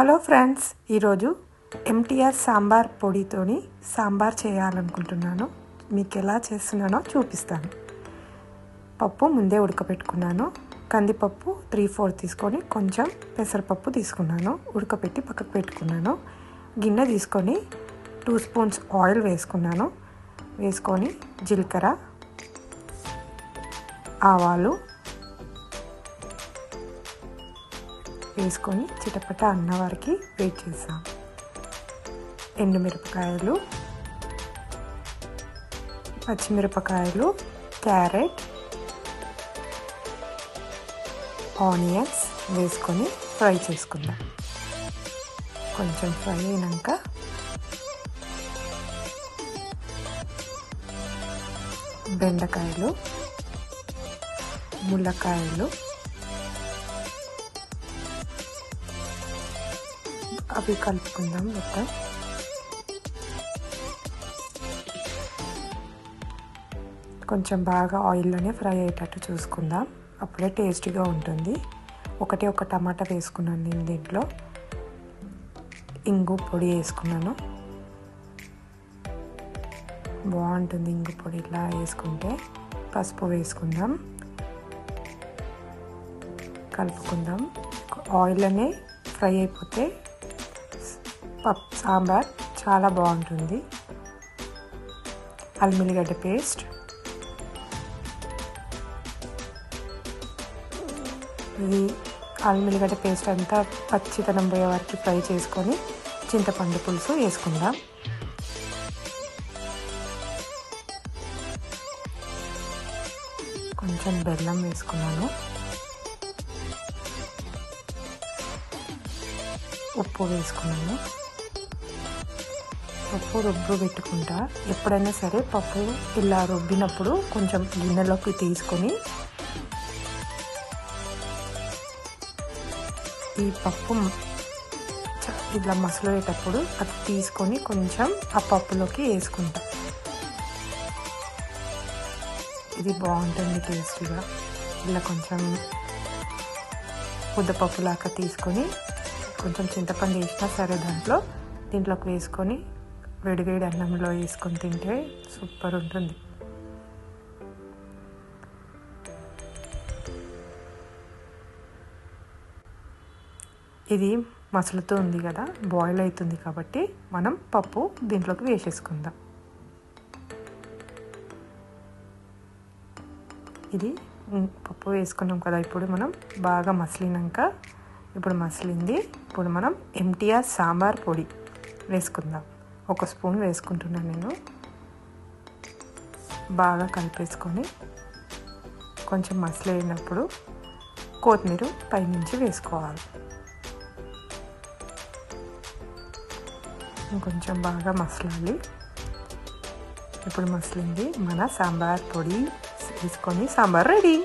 Hello friends, ఈరోజు MTR sambar పొడితోని sambar చేయాలనుకుంటున్నాను. మీకు ఎలా చేస్తున్నానో చూపిస్తాను. పప్పు ముందే ఉడకపెట్టుకున్నాను. కందిపప్పు 3/4 తీసుకొని కొంచెం పెసరపప్పు తీసుకున్నాను. ఉడకపెట్టి పక్కకు పెట్టుకున్నాను. గిన్నె తీసుకొని 2 స్పూన్స్ ఆయిల్ వేసుకున్నాను. వేసుకొని జీలకర్ర, ఆవాలు వేసుకొని చిటపట అన్న వరకు వెయిట్ చేసాం. ఎండుమిరపకాయలు, పచ్చిమిరపకాయలు, క్యారెట్, ఆనియన్స్ వేసుకొని ఫ్రై చేసుకుందాం. కొంచెం ఫ్రై అయినాక బెండకాయలు, ములక్కాయలు అవి కలుపుకుందాం. మొత్తం కొంచెం బాగా ఆయిల్లోనే ఫ్రై అయ్యేటట్టు చూసుకుందాం. అప్పుడే టేస్టీగా ఉంటుంది. ఒక టమాటా వేసుకున్నాను నేను. దీంట్లో ఇంగు పొడి వేసుకున్నాను. బాగుంటుంది ఇంగు పొడి ఇలా వేసుకుంటే. పసుపు వేసుకుందాం, కలుపుకుందాం. ఆయిల్లోనే ఫ్రై అయిపోతే సాంబార్ చాలా బాగుంటుంది. అల్లం వెల్లిగడ్డ పేస్ట్, ఇది అల్లం వెల్లిగడ్డ పేస్ట్ అంతా పచ్చితనం పోయే వరకు ఫ్రై చేసుకొని చింతపండు పులుసు వేసుకుందాం. కొంచెం బెల్లం వేసుకున్నాను. ఉప్పు వేసుకున్నాను. పప్పు రుబ్బు పెట్టుకుంటా. ఎప్పుడైనా సరే పప్పు ఇలా రుబ్బినప్పుడు కొంచెం గిన్నెలోకి తీసుకొని ఈ పప్పు ఇలా మసలేటప్పుడు అది తీసుకొని కొంచెం ఆ పప్పులోకి వేసుకుంటా. ఇది బాగుంటుంది టేస్టీగా. ఇలా కొంచెం ముద్దపప్పులాగా తీసుకొని కొంచెం చింతపండు వేసినా సరే దీంట్లోకి వేసుకొని వేడివేడి అన్నంలో వేసుకొని తింటే సూపర్ ఉంటుంది. ఇది మసలుతూ ఉంది కదా, బాయిల్ అవుతుంది కాబట్టి మనం పప్పు దీంట్లోకి వేసేసుకుందాం. ఇది పప్పు వేసుకున్నాం కదా, ఇప్పుడు మనం బాగా మసిలినాక ఇప్పుడు మసిలింది. ఇప్పుడు మనం ఎంటీఆర్ సాంబార్ పొడి వేసుకుందాం. 1 స్పూన్ వేసుకుంటున్నాను నేను. బాగా కలిపేసుకొని కొంచెం మసిలినప్పుడు కొత్తిమీర పైనుంచి వేసుకోవాలి. ఇంకొంచెం బాగా మసలాలి. ఇప్పుడు మసిలింది. మన సాంబార్ పొడి వేసుకొని సాంబార్ రెడీ.